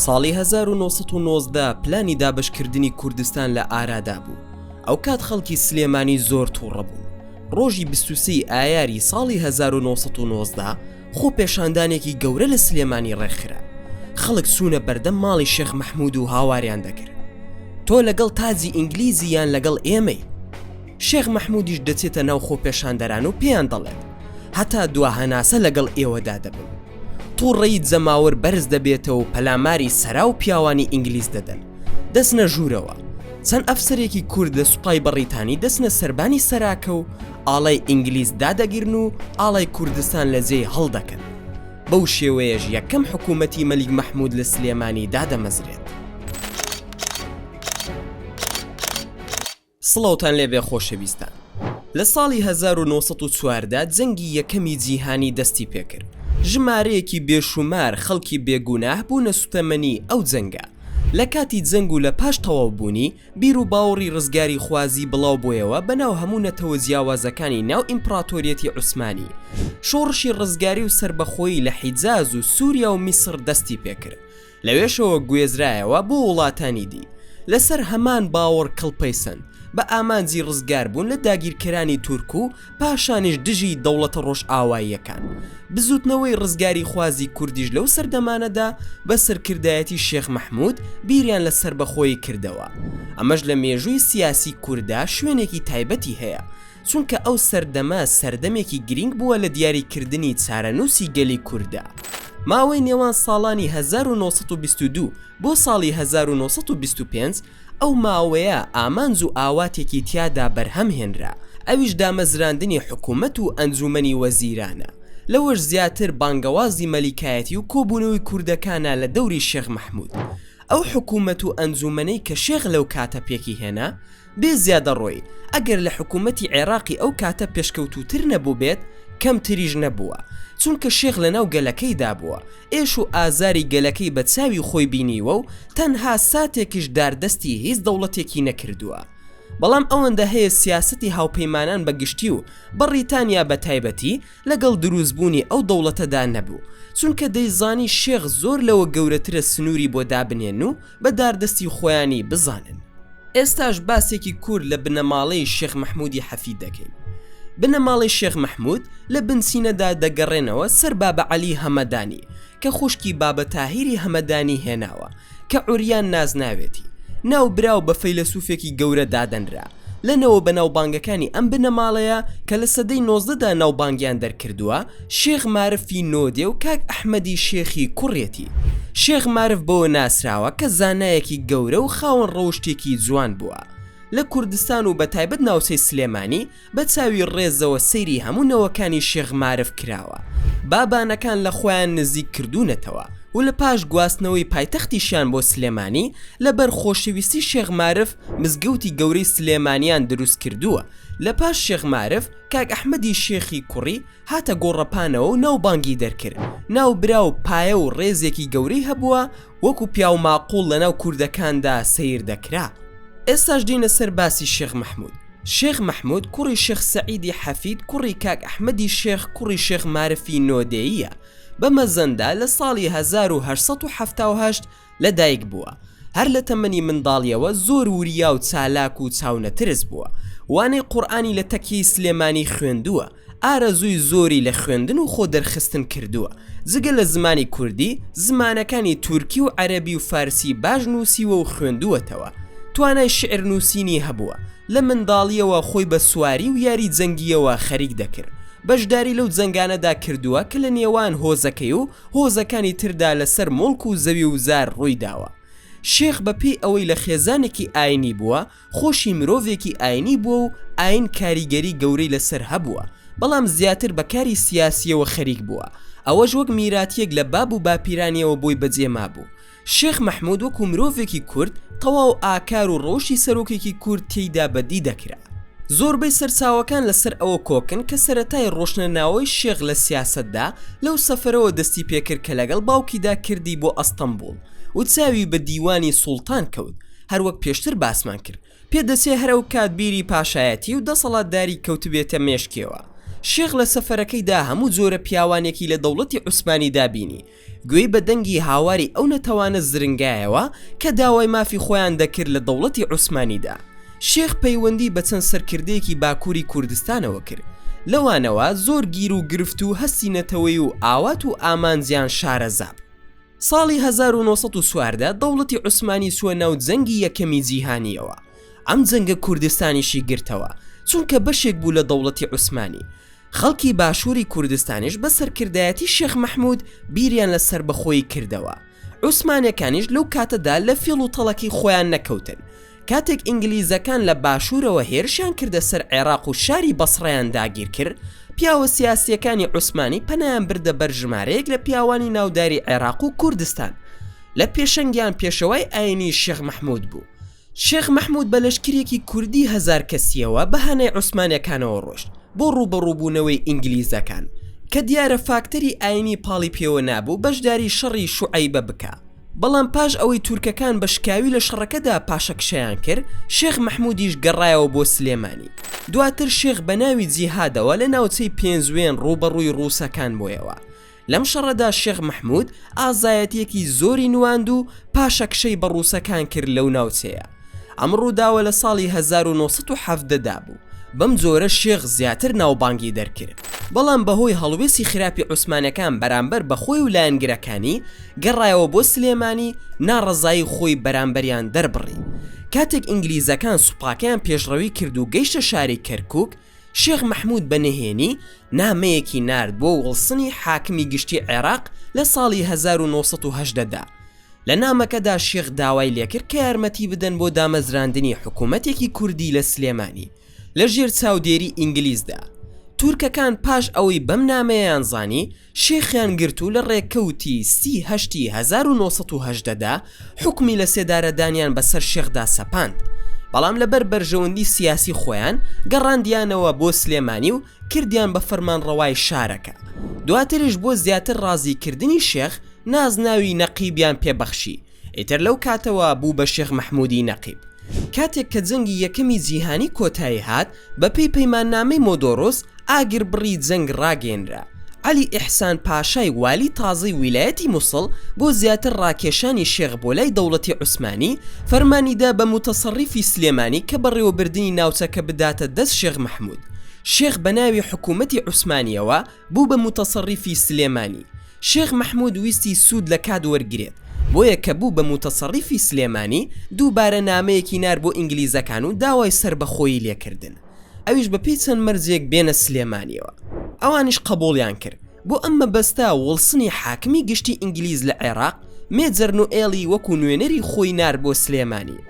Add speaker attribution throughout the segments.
Speaker 1: ساڵی 1990 پلانی دابشکردنی کوردستان لە ئارادا بوو. ئەو کات خەڵکی سلێمانی زۆر تووڕە بوون. ڕۆژی 23 ئایاری ساڵی 1990 خۆ پێشاندانێکی گەورە لە سلێمانی ڕێکخرا. خەڵک چوونە بەردەم ماڵی شێخ مەحموود و هاواریان دەکرد. تۆ لەگەڵ تاجی ئینگلیزی یان لەگەڵ ئێمەی؟ شێخ مەحموودیش دەچێتە ناو خۆ پێشاندەران و پێیان دەڵێت هەتا دوا هەناسە لەگەڵ ئێوەدا دەبن. تووڕەیی جەماوەر بەرز دەبێتەوە و پەلاماری سەرا و پیاوانی ئینگلیز دەدەن. دەستنە ژوورەوە. چەند ئەفسەرێکی کورد لە سوپای بەڕیتانی دەستنە سەربانی سەراکە و ئاڵای ئینگلیز دادەگیرن و ئاڵای کوردستان لە جێی هەڵدەکەن. بەو شێوەیەش یەکەم حکوومەتی مەلیک مەحموود لە سلێمانی دادەمەزرێت. سڵاوتان لێبێ خۆشەویستان. لە ساڵی 1940 جەنگی یەکەمی جیهانی دەستی پێکرد. ژمارەیەکی بێشومار خەڵکی بێگوناه بوونە سوتەمەنی ئەو جەنگە. لە کاتی جەنگ و لە پاش تەواوبوونی بیر و باوەڕی ڕزگاری خوازی بڵاو بۆیەوە بەناو هەموو نەتەوە جیاوازەکانی ناو ئیمپراتۆریەتی عوسمانی. شۆڕشی ڕزگاری و سربەخۆیی لە حیجاز و سووریا و میسر دەستی پێکرد. لەوێشەوە گوێزرایەوە بۆ وڵاتانی دی. لەسەر هەمان باوەڕ کڵپەیسەند بە ئامانجی ڕزگار بوون لە داگیرکەرانی تورک و پاشانیش دژی دەوڵەتە ڕۆژ ئاواییەکان. بزوتنەوەی ڕزگاری خوازی کوردیش لەو سەردەمانەدا بە سەرکردایەتی شێخ مەحموود بیریان لە سربەخۆیی کردەوە. ئەمەش لە مێژووی سیاسی کووردا شوێنێکی تایبەتی هەیە، چونکە ئەو سەردەمە سەردەمێکی گرنگ بووە لە دیاریکردنی چارەنووسی گەلی کووردا. ماوەی نێوان ساڵانی 1922 بۆ ساڵی 1925 ئەو ماوەیە ئامانج و ئاواتێکی تیادا بەرهەم هێنرا. ئەویش دامەزراندنی حکوومەت و ئەنجومەنی وەزیرانە. لەوەش زیاتر بانگەوازی مەلیکایەتی و کۆبوونەوەی کوردەکانە لە دەوری شێخ مەحموود. ئەو حکوومەت و ئەنجومەنەی کە شێخ لەو کاتە پێکی هێنا بێ زیادە ڕۆی ئەگەر لە حکوومەتی عێراقی ئەو کاتە پێشکەوتوتر نەبوو بێت کەم تریژ نەبووە، چونکە شێخ لە ناو گەلەکەیدا بووە. ئێش و ئازاری گەلەکەی بە چاوی خۆی بینیوە و تەنها ساتێکیش داردەستی هیچ دەوڵەتێکی نەکردووە. بەڵام ئەوەندە هەیە سیاسەتی هاوپەیمانان بەگشتی و بەڕیتانیا بە تایبەتی لەگەڵ دروستبوونی ئەو دەوڵەتەدا نەبوو، چونکە دەیزانی شێخ زۆر لەوە گەورەترە سنووری بۆ دابنێن و بە داردەستی خۆیانی بزانن. ئێستاش باسێکی کورد لە بنەماڵەی شێخ مەحموودی حەفید دەکەین. بنەماڵی شێخ مەحموود لە بنسینەدا دەگەڕێنەوە سەر بابە عەلی هەمەدانی کە خوشکی بابە تاهیری هەمەدانی هێناوە کە عوریان نازناوێتی. ناو براو بە فەیلسوفێکی گەورە دادەنرا. لەنەوە بە ناوبانگەکانی ئەم بنەماڵەیە کە لە سەدەی 19دا ناوبانگیان دەرکردووە شێخ مارفی نۆدێ و کاک ئەحمەدی شێخی کوڕێتی. شێخ مارف بەوە ناسراوە کە زانایەکی گەورە و خاوەن ڕەوشتێکی جوان بووە. لە کوردستان و بە تایبەت ناوچەی سلێمانی بە چاوی ڕێزەوە سەیری هەموو نەوەکانی شێخ مارف کراوە. بابانەکان لە خۆیان نزیک کردوونەتەوە و لە پاش گواستنەوەی پایتەختیشیان بۆ سلێمانی لەبەر خۆشەویستی شێخ مارف مزگەوتی گەورەی سلێمانیان دروست کردووە. لە پاش شێخ مارف کاک ئەحمەدی شێخی کوڕی هاتە گۆڕەپانەوە و ناوبانگی دەرکرد. ناو برا و پایە و ڕێزێکی گەورەی هەبووە وەکو پیا و ماقوڵ لە ناو کوردەکاندا سەیر دەکرا. ئێستاش دینە سەر باسی شێخ مەحموود. شێخ مەحموود کوڕی شێخ سەعیدی حەفید کوڕی کاک ئەحمەدی شێخ کوڕی شێخ مارفی نۆدەیە. بەمەزەندا لە ساڵی 1970 لەدایک بووە. هەر لە تەمەنی منداڵیەوە زۆر وریا و چالاک و چاونەترس بووە. وانەی قورئانی لە تەکیی سلێمانی خوێندووە. ئارەزووی زۆری لە خوێندن و خۆ دەرخستن کردووە. جگە لە زمانی کوردی زمانەکانی تورکی و عەرەبی و فارسی باش نووسیوە و خوێندووەتەوە. توانای شعر نووسینی هەبووە. لە منداڵیەوە خۆی بە سواری و یاری جەنگیەوە خەریک دەکرد. بەشداری لەو جەنگانەدا کردووە کە لە نێوان هۆزەکەی و هۆزەکانی تردا لەسەر مڵک و زەوی و زار ڕوویداوە. شێخ بەپێی ئەوەی لە خێزانێکی ئاینی بووە خۆشی مرۆڤێکی ئاینی بووە و ئاین کاریگەری گەورەی لەسەر هەبووە، بەڵام زیاتر بەکاری سیاسیەوە خەریک بووە. ئەوەش وەک میراتیەک لە باب و باپیرانیەوە بۆی بەجێما بوو. شێخ مەحموود وەکو مرۆڤێکی کورد تەواو ئاکار و ڕۆژی سەرۆکێکی کورد تێیدا بەدی دەکرا. زۆربەی سەرچاوەکان لەسەر ئەوە کۆکن کە سەرەتای ڕۆشنەناوەی شێخ لە سیاسەتدا لەو سەفەرەوە دەستی پێکرد کە لەگەڵ باوکیدا کردی بۆ ئەستەمبوڵ و چاوی بە دیوانی سوڵتان کەوت. هەروەک پێشتر باسمان کرد پێدەچێ هەرە و کات بیری پاشایەتی و دەسەڵاتداری کەوتبێتە مێشکێوە. شێخ لە سەفەرەکەیدا هەموو جۆرە پیاوانێکی لە دەوڵەتی عوسمانی دابینی گوێی بە دەنگی هاواری ئەو نەتەوانە زرنگایەوە کە داوای مافی خۆیان دەکرد لە دەوڵەتی عوسمانیدا. شێخ پەیوەندی بە چەند سەرکردەیەکی باکووری کوردستانەوە کرد، لەوانەوە زۆر گیر و گرفت و هەستی نەتەوەی و ئاوات و ئامانجیان شارەزاب. ساڵی 1940 دەوڵەتی عوسمانی چووە ناو جەنگی یەکەمی جیهانیەوە. ئەم جەنگە کوردستانیشی گرتەوە چونکە بەشێک بوو لە دەوڵەتی عوسمانی. خەڵکی باشووری کوردستانیش بە سەرکردایەتی شێخ مەحموود بیریان لەسەر بەخۆی کردەوە. عوسمانەکانیش لەو کاتەدا لە فێڵ و تەڵەکی خۆیان نەکەوتن. کاتێک ئینگلیزەکان لە باشوورەوە هێرشیان کردە سەر عێراق و شاری بەسڕەیان داگیر کرد، پیاوە سیاسیەکانی عوسمانی پەنایان بردە بەر ژمارەیەک لە پیاوانی ناوداری عێراق و کوردستان. لە پێشەنگیان پێشەوەی ئاینی شێخ مەحموود بوو. شێخ مەحموود بە لەشکرێکی کوردی 1000 کەسیەوە بەهانەی عوسمانیەکانەوە ڕۆشت بۆ ڕوبەڕووبوونەوەی ئینگلیزەکان کە دیارە فاکتەری ئاینی پاڵی پێوە نابوو بەشداری شەڕی شوعەیبە بکە. بەڵام پاش ئەوەی تورکەکان بە شکاوی لە شەڕەکەدا پاشەکشەیان کرد، شێخ مەحموودیش گەڕایەوە بۆ سلێمانی. دواتر شێخ بە ناوی جیهادەوە لە ناوچەی پێنجوێن ڕوبەڕووی ڕووسەکان بۆیەوە. لەم شەڕەدا شێخ مەحموود ئازایەتیەکی زۆری نواند و پاشەکشەی بە ڕووسەکان کرد لەو ناوچەیە. ئەم ڕووداوە لە ساڵی 1970 بوو. بەم جۆرە شێخ زیاتر ناوبانگی دەرکرد، بەڵام بەهۆی هەڵوێستی خراپی عوسمانەکان بەرامبەر بە خۆی و لایەنگرەکانی گەڕایەوە بۆ سلێمانی ناڕەزایی خۆی بەرامبەریان دەربڕی. کاتێک ئینگلیزەکان سوپاکیان پێشڕەوی کرد و گەیشتە شاری کەرکووک، شێخ مەحموود بەنهێنی نامەیەکی نارد بۆ وڵسنی حاکمی گشتی عێراق لە ساڵی 1980دا. لە نامەکەدا شێخ داوای لێکرد کە یارمەتی بدەن بۆ دامەزراندنی حکوومەتێکی کوردی لە سلێمانی لە ژێر چاودێری ئینگلیزدا. تورکەکان پاش ئەوەی بەم نامەیان زانی، شێخیان گرت و لە ڕێککەوتی 30 1980دا حکمی لە سێدارەدانیان بەسەر شێخدا سەپاند. بەڵام لەبەر بەرژەوەندی سیاسی خۆیان گەڕاندیانەوە بۆ سلێمانی و کردیان بە فەرمانڕەوای شارەکە. دواتریش بۆ زیاتر ڕازیکردنی شێخ نازناوی نەقیبیان پێبەخشی. ئیتر لەو کاتەوە بوو بە شێخ مەحموودی نەقیب. کاتێک کە جەنگی یەکەمی جیهانی کۆتایی هات، بەپێی پەیماننامەی مۆدۆرۆس ئاگر بڕی جەنگ ڕاگەێنرا. عەلی ئیحسان پاشای والی تازەی ویلایەتی مووسڵ بۆ زیاتر ڕاکێشانی شێخ بۆ لای دەوڵەتی عوسمانی فەرمانیدا بە متەسەڕیفی سلێمانی کە بەڕێوەبردننی ناوچەکە بداتە دەست شێخ مەحموود. شێخ بە ناوی حکوومەتی عوسمانیەوە بوو بە متەسەڕیفی سلێمانی. شێخ مەحموود ویستی سوود لە کات وەرگرێت، بۆیە کە بوو بە متەسەڕیفی سلێمانی دووبارە نامەیەکی نار بۆ ئینگلیزەکان و داوای سربەخۆیی لێکردن. ئەویش بەپێی چەند مەرجێک بێنە سلێمانیەوە. ئەوانیش قبوڵیان کرد. بۆ ئەمە بەستا وڵسنی حاکمی گشتی ئینگلیز لە عێراق مێجەر نوئێڵی وەکو نوێنەری خۆی نار بۆ سلێمانی.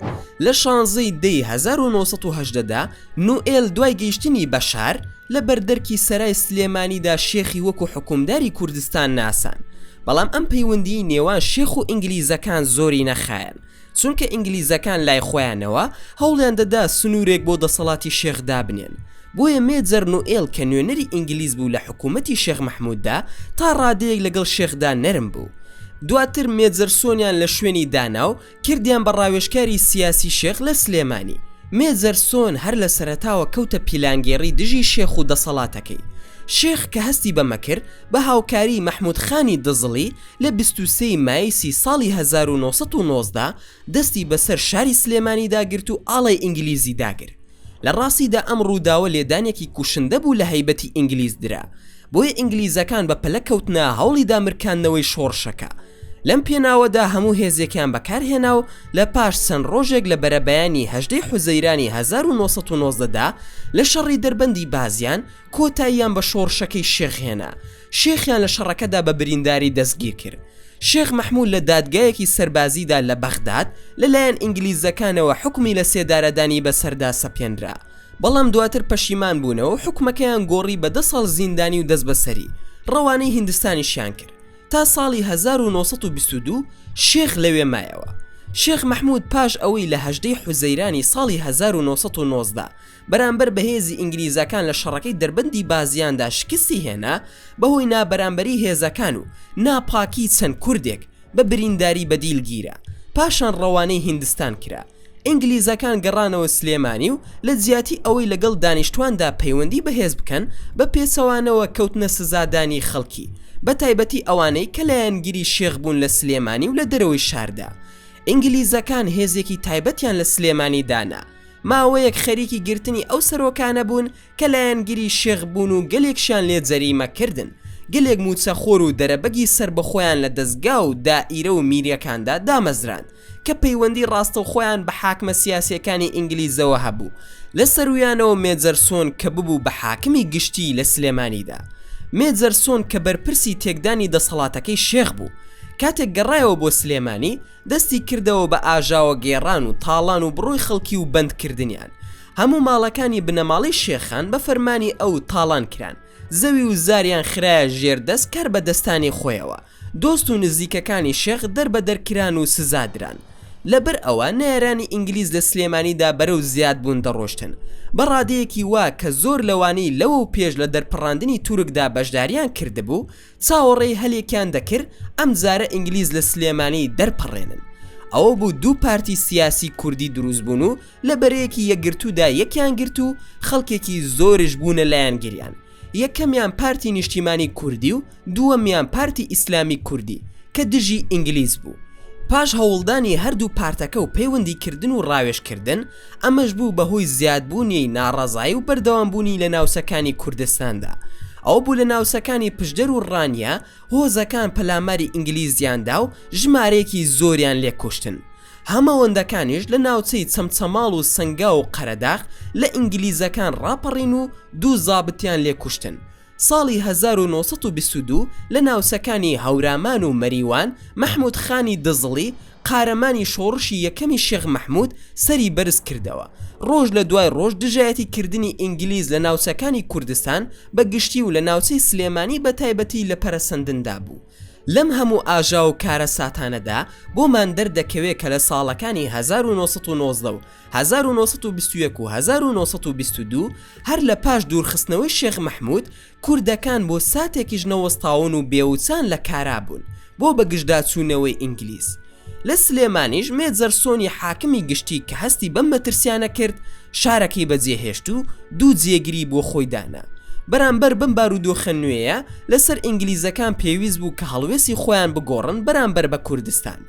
Speaker 1: لە 16 دەی 1980دا نوئێل دوای گەیشتنی بەشار لە بەردەرکی سەرای سلێمانیدا شێخی وەکو حکومداری کوردستان ناسان. بەڵام ئەم پەیوەندی نێوان شێخ و ئینگلیزەکان زۆری نەخایەن، چونکە ئینگلیزەکان لای خۆیانەوە هەوڵیان دەدا سنوورێک بۆ دەسەڵاتی شێخ دابنێن. بۆیە مێجەر نوئێل کە نوێنەری ئینگلیز بوو لە حکوومەتی شێخ مەحمووددا تا ڕادەیەک لەگەڵ شێخدا نەرم بوو. دواتر مێجەر سۆنیان لە شوێنی داناو کردیان بە ڕاوێژکاری سیاسی شێخ لە سلێمانی. مێجەر سۆن هەر لە سەرەتاوە کەوتە پیلانگێڕی دژی شێخ و دەسەڵاتەکەی. شێخ کە هەستی بەمە کرد بە هاوکاری مەحموود خانی دزڵی لە 23 مایسی ساڵی 1990 دەستی بەسەر شاری سلێمانی داگرت و ئاڵای ئینگلیزی داگرت. لە ڕاستیدا ئەم ڕووداوە لێدانێکی کوشندە بوو لە هەیبەتی ئینگلیز درا، بۆیە ئینگلیزەکان بە پەلە کەوتنە هەوڵی دامرکاندنەوەی شۆڕشەکە. لەم پێناوەدا هەموو هێزیەکان بەکارهێنا و لە پاش چەند ڕۆژێک لە بەرەبەیانی 18 حوزەیرانی 1990دا لە شەڕی دەربەندی بازیان کۆتاییان بە شۆڕشەکەی شێخهێنا. شێخیان لە شەڕەکەدا بە برینداری دەستگیر کرد. شێخ مەحموود لە دادگایەکی سەربازیدا لە بەغداد لەلایەن ئینگلیزەکانەوە حکمی لە سێدارەدانی بەسەردا سەپێنرا، بەڵام دواتر پەشیمان بوونەوە حکومەکەیان گۆڕی بە 10 ساڵ زیندانی و دەست بەسەری ڕەوانەی هیندستانیشیان کرد تا ساڵی 1922 شێخ لەوێ مایەوە. شێخ مەحموود پاش ئەوەی لە 18 حوزەیرانی ساڵی 1990 بەرامبەر بەهێزی ئینگلیزەکان لە شەڕەکەی دەربەندی بازیاندا شکستی هێنا، بەهۆی نابەرامبەری هێزەکان و ناپاکی چەند کوردێک بە برینداری بەدیلگیرە. پاشان ڕەوانەی هیندستان کرا. ئینگلیزەکان گەڕانەوە سلێمانی و لە جیاتی ئەوەی لەگەڵ دانیشتواندا پەیوەندی بەهێز بکەن بە پێچەوانەوە کەوتنە سزادانی خەڵکی بە تایبەتی ئەوانەی کە لایەنگیری شێخ بوون لە سلێمانی و لە دەرەوەی شاردا. ئینگلیزەکان هێزێکی تایبەتیان لە سلێمانی دانا، ماوەیەک خەریکی گرتنی ئەو سەرۆکانە بوون کە لایەنگیری شێخ بوون و گەلێکشان لێ جەریمە کردن، گەلێک موچەخۆر و دەرەبەگی سەر بەخۆیان لە دەستگا و دائیرە و میریەکاندا دامەزران کە پەیوەندی ڕاستەوخۆیان بە حاکمە سیاسیەکانی ئینگلیزەوە هەبوو. لە سەرویانەوە مێجەرسۆن کە ببوو بە حاکمی گشتی لە سلێمانیدا. مێجەرسۆن کە بەرپرسی تێکدانی دەسەڵاتەکەی شێخ بوو، کاتێک گەڕایەوە بۆ سلێمانی دەستی کردەوە بە ئاژاوە گێڕان و تاڵان و بڕۆی خەڵکی و بەندکردنیان. هەموو ماڵەکانی بنەماڵی شێخان بە فەرمانی ئەو تاڵان کران، زەوی و زاریان خرایە ژێردەست کار بە دەستانی خۆیەوە، دۆست و نزیکەکانی شێخ دەربەدەرکران و سزادران. لەبەر ئەوە نێرانی ئینگلیز لە سلێمانیدا بەرەو زیاد بوون دەڕۆشتن، بە ڕادەیەکی وا کە زۆر لەوانەی لەوە و پێش لە دەرپەڕاندنی تورکدا بەشداریان کردبوو چاوەڕێی هەلێکیان دەکرد ئەم جارە ئینگلیز لە سلێمانی دەرپەڕێنن. ئەوە بوو دوو پارتی سیاسی کوردی دروست بوون و لە بەرەیەکی یەکگرتوودا یەکیان گرت و خەڵکێکی زۆرش بوونە لایەنگیریان. یەکەمیان پارتی نیشتیمانی کوردی و دووەمیان پارتی ئیسلامی کوردی کە دژی ئینگلیز بوو. پاش هەوڵدانی هەردوو پارتەکە و پەیوەندیکردن و ڕاوێژکردن، ئەمەش بوو بەهۆی زیادبوونی ناڕەزایی و بەردەوامبوونی لە ناوسەکانی کوردستاندا. ئەو بوو لە ناوسەکانی پشدەر و ڕانیا هۆزەکان پەلاماری ئینگلیزیاندا و ژمارەیەکی زۆریان لێکوشتن. هەمەوەندەکانیش لە ناوچەی چەمچەماڵ و سەنگا و قەرەداغ لە ئینگلیزەکان ڕاپەڕین و دوو زابتیان لێکوشتن. ساڵی 1922 لە ناوسەکانی هەورامان و مەریوان مەحموود خانی دزڵی قارەمانی شۆڕشی یەکەمی شێخ مەحموود سەری بەرز کردەوە. ڕۆژ لە دوای ڕۆژ دژایەتی کردنی ئینگلیز لە ناوچەکانی کوردستان بە گشتی و لە ناوچەی سلێمانی بە تایبەتی لە پەرەسەندندا بوو. لەم هەموو ئاژا و کارە ساتانەدا بۆمان دەردەکەوێت کە لە ساڵەکانی 1990 و 1921 و 1922 هەر لە پاش دوورخستنەوەی شێخ مەحموود کوردەکان بۆ ساتێکیش نەوەستاون و بێوچان لە کارا بوون بۆ بەگشتداچوونەوەی ئینگلیز. لە سلێمانیش مێجەرسۆنی حاکمی گشتی کە هەستی بەم مەترسیانە کرد شارەکەی بەجێهێشت و دوو جێگیری بۆ خۆی دانا. بەرامبەر بم بارودۆخە نوێیە لەسەر ئینگلیزەکان پێویست بوو کە هەڵوێستی خۆیان بگۆڕن بەرامبەر بە کوردستان.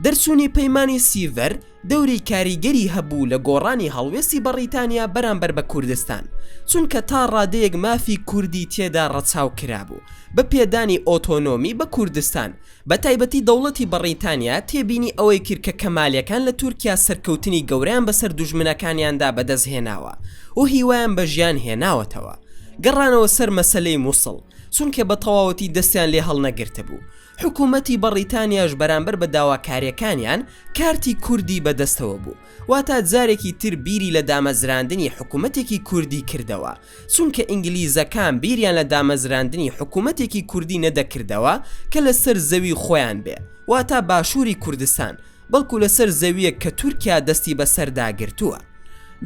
Speaker 1: دەرچوونی پەیمانی سیڤەر دەوری کاریگەری هەبوو لە گۆڕانی هەڵوێستی بەریتانیا بەرامبەر بە کوردستان، چونکە تا ڕادەیەک مافی کوردی تێدا ڕەچاو کرابوو بە پێدانی ئۆتۆنۆمی بە کوردستان. بە تایبەتی دەوڵەتی بەریتانیا تێبینی ئەوەی کرد کە کەمالیەکان لە تورکیا سەرکەوتنی گەوریان بەسەر دوژمنەکانیاندا بەدەستهێناوە و هیوایان بە ژیان هێناوەتەوە. گەڕانەوە سەر مەسەلەی مووسڵ، چونکە بە تەواوەتی دەستیان لێ هەڵنەگرتە بوو. حکوومەتی بەریتانیاش بەرامبەر بە داواکاریەکانیان کارتی کوردی بەدەستەوە بوو، واتە جارێکی تر بیری لە دامەزراندنی حکوومەتێکی کوردی کردەوە، چونکە ئینگلیزەکان بیریان لە دامەزراندنی حکوومەتێکی کوردی نەدەکردەوە کە لەسەر زەوی خۆیان بێ، واتە باشووری کوردستان، بەڵکو لەسەر زەویە کە تورکیا دەستی بەسەرداگرتووە.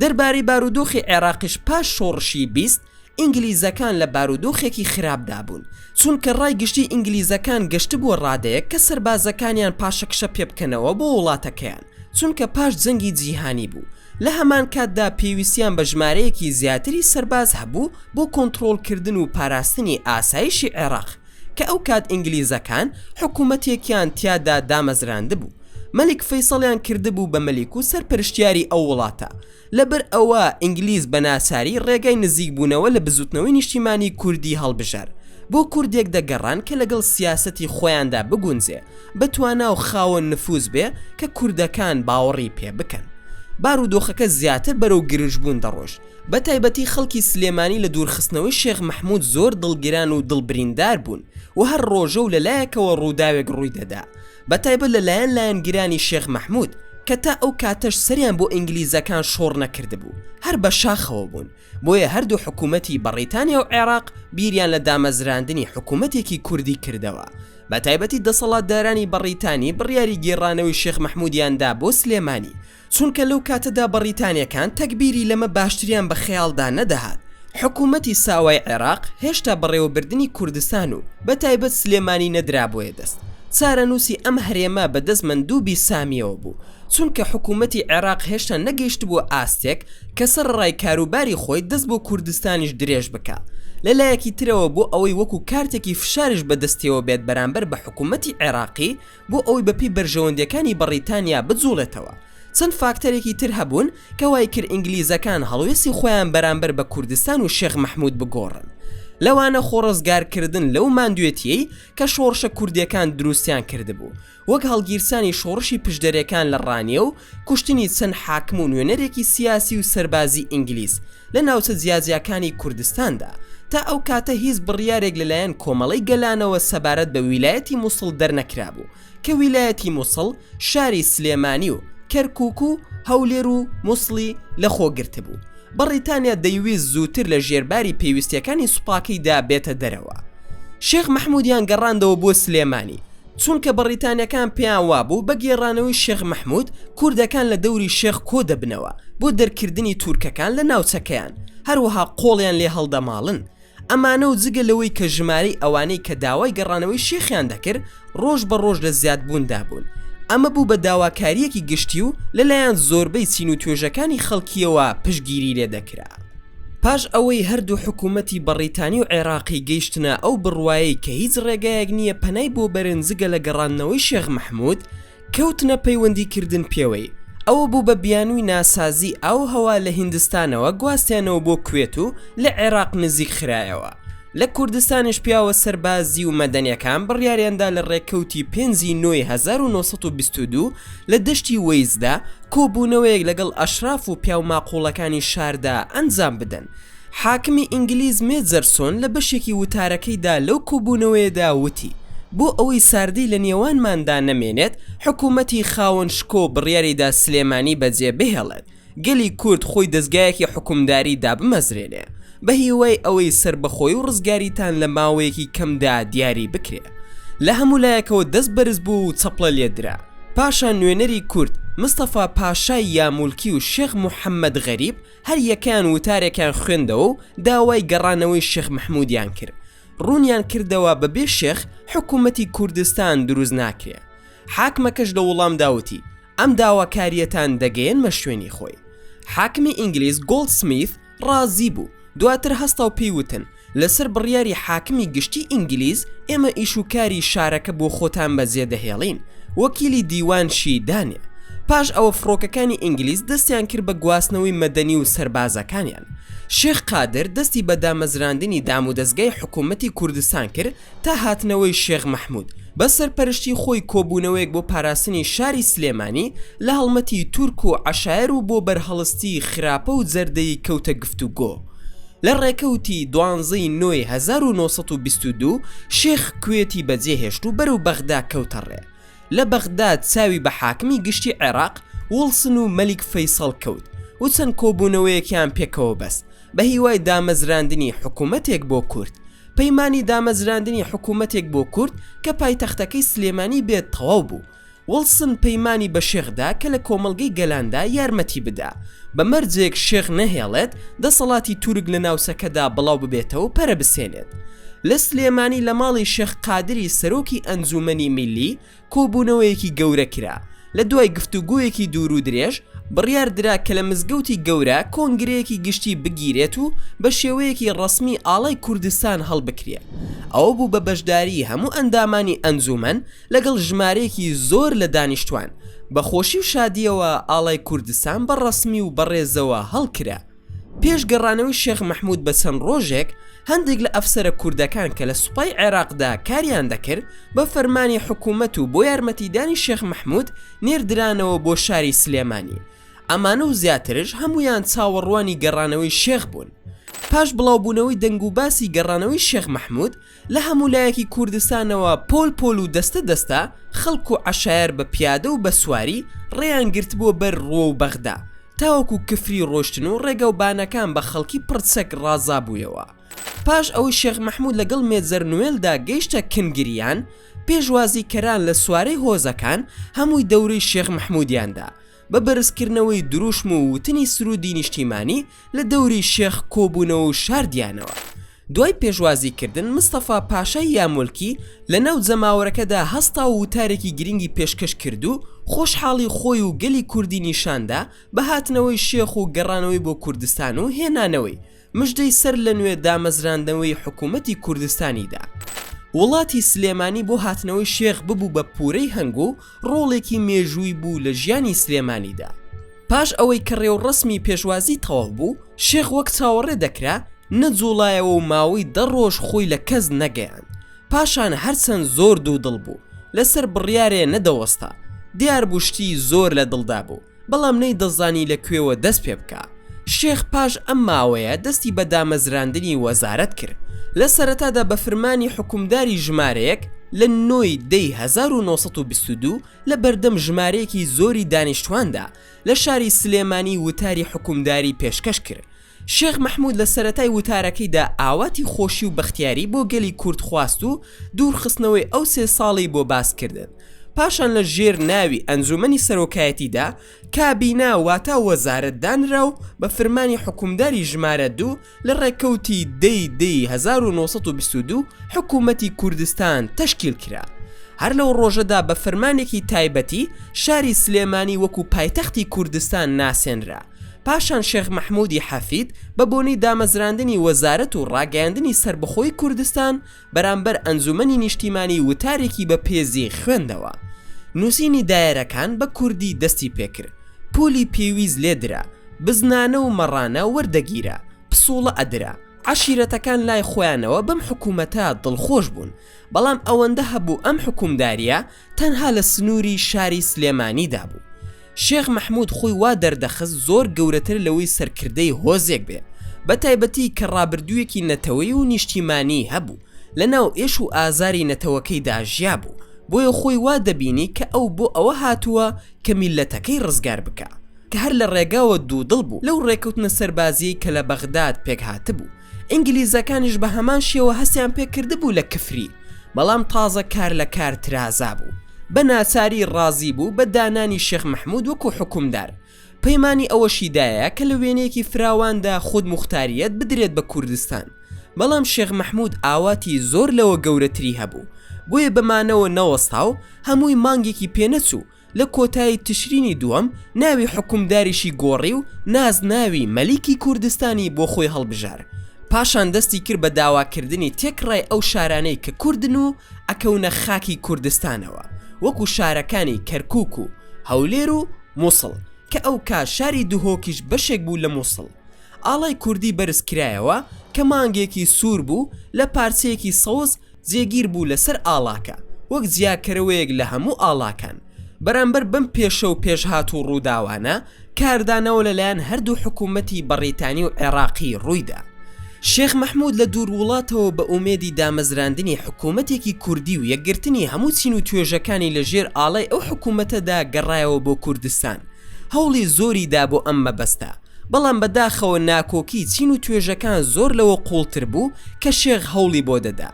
Speaker 1: دەربارەی بارودۆخی عێراقیش پاش شۆڕشی 20 ئینگلیزەکان لە بارودۆخێکی خراپدا بوون، چونکە ڕای گشتی ئینگلیزەکان گەشت بووە ڕادەیە کە سەربازەکانیان پاشەکشە پێ بکەنەوە بۆ وڵاتەکەیان، چونکە پاش جەنگی جیهانی بوو. لە هەمان کاتدا پێویستیان بە ژمارەیەکی زیاتری سەرباز هەبوو بۆ کۆنتڕۆڵکردن و پاراستنی ئاسایشی عێراق، کە ئەو کات ئینگلیزەکان حکوومەتێکیان تیادا دامەزراند بوو. مەلیک فەیسەڵیان کردبوو بە مەلیک و سەرپەرشتیاری ئەو وڵاتە. لەبەر ئەوە ئینگلیز بە ناساری ڕێگای نزیک بوونەوە لە بزوتنەوەی نیشتیمانی کوردی هەڵبژار بۆ کوردێک دەگەڕان کە لەگەڵ سیاسەتی خۆیاندا بگونجێ، بتوانە و خاوەن نفوز بێ کە کوردەکان باوەڕی پێ بکەن. بارودۆخەکە زیاتر بەرەو گرژبوون دەڕۆژ، بە تایبەتی خەڵکی سلێمانی لە دوورخستنەوەی شێخ مەحموود زۆر دڵگیران و دڵبریندار بوون و هەر ڕۆژە و لەلایەکەوە ڕووداوێک ڕووی دەدا، بە تایبەت لەلایەن لایەنگیرانی شێخ مەحموود کە تا ئەو کاتەش سەریان بۆ ئینگلیزەکان شۆڕ نەکردبوو، هەر بە شاخەوە بوون. بۆیە هەردوو حکوومەتی بەریتانیا و عێراق بیریان لە دامەزراندنی حکوومەتێکی کوردی کردەوە. بە تایبەتی دەسەڵاتدارانی بەریتانی بڕیاری گێڕانەوەی شێخ مەحموودیاندا بۆ سلێمانی، چونکە لەو کاتەدا بەریتانیەکان تەکبیری لەمە باشتریان بە خەیاڵدا نەدەهات. حکوومەتی ساوای عێراق هێشتا بەڕێوەبردنی کوردستان و بە تایبەت سلێمانی نەدرابۆیە دەست. چارەنووسی ئەم هەرێمە بەدەست مەندووبی سامیەوە بوو، چونکە حکوومەتی عێراق هێشتا نەگەیشت بۆ ئاستێک کە سەر ڕای کاروباری خۆی دەست بۆ کوردستانیش درێژ بکە. لەلایەکی ترەوە بۆ ئەوەی وەکو کارتێکی فشارش بەدەستیەوە بێت بەرامبەر بە حکوومەتی عێراقی بۆ ئەوەی بەپی بەرژەوەندەکانی بەریتانیا بجوڵێتەوە. چەند فاکتەرێکی تر هەبوون کە وای کرد ئینگلیزەکان هەڵوێستی خۆیان بەرامبەر بە کوردستان و شێخ مەحموود بگۆڕن. لەوانە خۆڕزگارکردن لەو ماندوێتیەی کە شۆڕشە کوردیەکان دروستیان کردبوو، وەک هەڵگیرسانی شۆڕشی پشدەرەکان لە ڕانیە و کوشتنی چەند حاکم و نوێنەرێکی سیاسی و سەربازی ئینگلیز لە ناوچە جیاجیەکانی کوردستاندا، تا ئەو کاتە هیچ بڕیارێک لەلایەن کۆمەڵی گەلانەوە سەبارەت بە ویلایەتی مووسڵ دەرنەکرابوو کە ویلایەتی مووسڵ شاری سلێمانی و کەرکووک و هەولێر و مووسڵی لەخۆگرت بوو. بەریتانیا دەیویست زووتر لە ژێرباری پێویستیەکانی سوپاکیدا بێتە دەرەوە. شێخ مەحموودیان گەڕاندەوە بۆ سلێمانی، چونکە بەریتانیەکان پێیان وابوو بە گێڕانەوەی شێخ مەحموود کوردەکان لە دەوری شێخ کۆ دەبنەوە بۆ دەرکردنی تورکەکان لە ناوچەکەیان، هەروەها قۆڵیان لێ هەڵدەماڵن. ئەمانە و جگە لەوەی کە ژمارەی ئەوانەی کە داوای گەڕانەوەی شێخیان دەکرد ڕۆژ بە ڕۆژ لە زیادبووندا بوون. ئەمە بوو بە داواکاریەکی گشتی و لەلایەن زۆربەی چین و توێژەکانی خەڵکیەوە پشتگیری لێ دەکرا. پاش ئەوەی هەردوو حکوومەتی بەریتانی و عێراقی گەیشتنە ئەو بڕوایەی کە هیچ ڕێگایەک نییە پەنای بۆ بەرنجگە لە گەڕاندنەوەی شێخ مەحموود، کەوتنە پەیوەندیکردن پێوەی. ئەوە بوو بە بیانووی ناسازی ئاو هەوا لە هیندستانەوە گواستیانەوە بۆ کوێت و لە عێراق نزیک خرایەوە. لە کوردستانش پیاوە سەربازی و مەدەنیەکان بڕیاریاندا لە ڕێکەوتی 5 نۆی 1922 لە دەشتی وەیزدا کۆبوونەوەیەک لەگەڵ ئەشراف و پیاو ماقوڵەکانی شاردا ئەنجام بدەن. حاکمی ئینگلیز مێجەرسۆن لە بەشێکی وتارەکەیدا لەو کۆبوونەوەیەدا وتی بۆ ئەوەی ساردەی لە نێوانماندا نەمێنێت، حکوومەتی خاوەن شکۆ بڕیاریدا سلێمانی بەجێ بهێڵێت، گەلی کورد خۆی دەستگایەکی حکومداریدا بمەزرێنێ بە هیوای ئەوەی سربەخۆی و ڕزگاریتان لە ماوەیەکی کەمدا دیاری بکرێ. لە هەموو لایەکەوە دەست بەرز بوو و چەپڵە لێدرا. پاشان نوێنەری کورد مستەفا پاشای یامولکی و شێخ محەممەد غەریب هەر یەکان وتارێکیان خوێندەوە و داوای گەڕانەوەی شێخ مەحموودیان کرد. ڕوونیان کردەوە بەبێ شێخ حکوومەتی کوردستان دروست ناکرێ. حاکمەکەش لە وەڵام داوتی ئەم داواکاریەتان دەگەیەنمە شوێنی خۆی. حاکمی ئینگلیز گۆڵدسمیث ڕازی بوو، دواتر هەستا و پێیوتن لەسەر بڕیاری حاکمی گشتی ئینگلیز ئێمە ئیشوکاری شارەکە بۆ خۆتان بەجێ دەهێڵین، وەکیلی دیوانشی دانێ. پاش ئەوە فڕۆکەکانی ئینگلیز دەستیان کرد بە گواستنەوەی مەدەنی و سەربازەکانیان. شێخ قادر دەستی بە دامەزراندنی دام و دەستگای حکوومەتی کوردستان کرد تا هاتنەوەی شێخ مەحموود بە سەرپەرشتی خۆی کۆبوونەوەیەک بۆ پاراستنی شاری سلێمانی لە هەڵمەتی تورک و عەشایر و بۆ بەرهەڵستی خراپە و جەردەی کەوتە گفتوگۆ. لە ڕێکەوتی 12 نۆی 1922 شێخ کوێتی بەجێهێشت و بەرەو بەغدا کەوتە ڕێ. لە بەغداد چاوی بە حاکمی گشتی عێراق وڵسن و مەلیک فەیسەڵ کەوت و چەند کۆبوونەوەیەکیان پێکەوە بەست بە هیوای دامەزراندنی حکوومەتێک بۆ کورد. پەیمانی دامەزراندنی حکوومەتێک بۆ کورد کە پایتەختەکەی سلێمانی بێت تەواو بوو. وڵسن پەیمانی بە شێخدا کە لە کۆمەڵگەی گەلاندا یارمەتی بدا بە مەرجێک شێخ نەهێڵێت دەسەڵاتی تورک لە ناوسەکەدا بڵاو ببێتەوە و پەرە بسێنێت. لە سلێمانی لە ماڵی شێخ قادری سەرۆکی ئەنجومەنی میلی کۆبوونەوەیەکی گەورە کرا. لە دوای گفتوگویەکی دوور و درێژ بڕیار درا کە لە مزگەوتی گەورە کۆنگرەیەکی گشتی بگیرێت و بە شێوەیەکی ڕسمی ئاڵای کوردستان هەڵبکرێت. ئەوە بوو بە بەشداری هەموو ئەندامانی ئەنجومەن لەگەڵ ژمارەیەکی زۆر لە دانیشتوان. بەخۆشی و شادیەوە ئاڵای کوردستان بە ڕسمی و بەڕێزەوە هەڵکرا. پێش گەڕانەوەی شێخ مەحموود بە چەند ڕۆژێک هەندێک لە ئەفسەرە کوردەکان کە لە سوپای عێراقدا کاریان دەکرد بە فەرمانی حکوومەت و بۆ یارمەتیدانی شێخ مەحموود نێردرانەوە بۆ شاری سلێمانی. ئەمانە و زیاترش هەمویان چاوەڕوانی گەڕانەوەی شێخ بوون. پاش بڵاوبوونەوەی دەنگ و باسی گەڕانەوەی شێخ مەحموود لە هەموو لایەکی کوردستانەوە پۆل و دەستە دەستا خەڵک و عەشایر بە پیادە و بە سواری ڕێیان گرت بۆ بەر ڕۆ و بەغدا تاوەکو کفری ڕۆشتن و ڕێگە و بانەکان بە خەڵکی پڕچەک ڕازابوویەوە. پاش ئەوەی شێخ مەحموود لەگەڵ مێجەر نوێلدا گەیشتە کنگریان، پێشوازی کەران لە سوارەی هۆزەکان هەمووی دەورەی شێخ مەحموودیاندا بە بەرزکردنەوەی دروشم و وتنی سرودی نیشتیمانی لە دەوری شێخ کۆبوونەوە و شاردیانەوە. دوای پێشوازیکردن مستەفا پاشای یامولکی لە ناو جەماوەرەکەدا هەستا و وتارێکی گرنگی پێشکەش کرد و خۆشحاڵی خۆی و گەلی کوردی نیشاندا بە هاتنەوەی شێخ و گەڕانەوەی بۆ کوردستان و هێنانەوەی مژدەی سەر لە نوێ دامەزراندنەوەی حکوومەتی کوردستانیدا. وڵاتی سلێمانی بۆ هاتنەوەی شێخ ببوو بە پورەی هەنگ و ڕۆڵێکی مێژووی بوو لە ژیانی سلێمانیدا. پاش ئەوەی کە ڕێوڕسمی پێشوازی تەواو بوو، شێخ وەک چاوەڕێ دەکرا نەجوڵایەوە و ماوەی 10 ڕۆژ خۆی لە کەس نەگەیان. پاشان هەرچەند زۆر دوودڵ بوو لەسەر بڕیارێ نەدەوەستا، دیار بوشتی زۆر لە دڵدا بوو، بەڵام نەیدەزانی لەکوێوە دەست پێ بکە. شێخ پاش ئەم ماوەیە دەستی بە دامەزراندنی وەزارەت کرد. لە سەرەتادا بە فەرمانی حکومداری ژمارەیەک لە 9 دەی 1922 لە بەردەم ژمارەیەکی زۆری دانیشتواندا لە شاری سلێمانی وتاری حکومداری پێشکەش کرد. شێخ مەحموود لە سەرەتای وتارەکەیدا ئاواتی خۆشی و بەختیاری بۆ گەلی کورد خواست و دوورخستنەوەی ئەو 3 ساڵی بۆ باسکردن. پاشان لە ژێر ناوی ئەنجومەنی سەرۆکایەتیدا کابینا واتە وەزارەت دانرا و بە فەرمانی حکومداری ژمارە 2 لە ڕێکەوتی دەی 1922 حکوومەتی کوردستان تەشکیل کرا. هەر لەو ڕۆژەدا بە فەرمانێکی تایبەتی شاری سلێمانی وەکو پایتەختی کوردستان ناسێنرا. پاشان شێخ مەحموودی حەفید بە بۆنەی دامەزراندنی وەزارەت و ڕاگەیاندنی سربەخۆی کوردستان بەرامبەر ئەنجومەنی نیشتیمانی وتارێکی بە پێزی خوێندەوە. نووسینی دایرەکان بە کوردی دەستی پێکرد. پولی پێویست لێدرا، بزنانە و مەڕانە وەردەگیرە، پسوڵە ئەدرا. عەشیرەتەکان لای خۆیانەوە بەم حکوومەتە دڵخۆش بوون، بەڵام ئەوەندە هەبوو ئەم حکومداریە تەنها لە سنووری شاری سلێمانیدا بوو. شێخ مەحموود خۆی وا دەردەخست زۆر گەورەتر لەوەی سەرکردەی هۆزێک بێ، بە تایبەتی کە ڕابردوویەکی نەتەوەی و نیشتیمانی هەبوو، لە ناو ئێش و ئازاری نەتەوەکەیدا ژیا بوو، بۆیە خۆی وا دەبینی کە ئەو بۆ ئەوە هاتووە کە میلەتەکەی ڕزگار بکە، کە هەر لە ڕێگاوە دوودڵ بوو لەو ڕێکەوتنە سەربازیی کە لە بەغداد پێک هاتبوو. ئینگلیزەکانیش بە هەمان شێوە هەستیان پێکردبوو لە کفری، بەڵام تازە کار لە کار ترازا بوو. بە ناچاری ڕازی بوو بە دانانی شێخ مەحموود وەکو حکومدار. پەیمانی ئەوەشیدایە کە لە وێنەیەکی فراواندا خود مختاریەت بدرێت بە کوردستان، بەڵام شێخ مەحموود ئاواتی زۆر لەوە گەورەتری هەبوو، بۆیە بەمانەوە نەوەستا و هەمووی مانگێکی پێنەچوو. لە کۆتایی تشرینی دووەم ناوی حکومداریشی گۆڕی و ناز ناوی مەلیکی کوردستانی بۆ خۆی هەڵبژار. پاشان دەستی کرد بە داواکردنی تێکڕای ئەو شارانەی کە کوردن و ئەکەونە خاکی کوردستانەوە، وەکو شارەکانی کەرکووک و هەولێر و مووسڵ کە ئەو کا شاری دوهۆکیش بەشێک بوو لە مووسڵ. ئاڵای کوردی بەرز کرایەوە کە مانگێکی سوور بوو لە پارچەیەکی سەوز جێگیر بوو لەسەر ئاڵاکە، وەک جیاکەرەوەیەک لە هەموو ئاڵاکان. بەرامبەر بەم پێشە و پێشهات و ڕووداوانە کاردانەوە لەلایەن هەردوو حکوومەتی بەڕیتانی و عێراقی ڕوویدا. شێخ مەحموود لە دوور وڵاتەوە بە ئومێدی دامەزراندنی حکوومەتێکی کوردی و یەکگرتنی هەموو چین و توێژەکانی لەژێر ئاڵای ئەو حکوومەتەدا گەڕایەوە بۆ کوردستان. هەوڵی زۆریدا بۆ ئەم مەبەستە، بەڵام بەداخەوە ناکۆکی چین و توێژەکان زۆر لەوە قوڵتر بوو کە شێخ هەوڵی بۆ دەدا.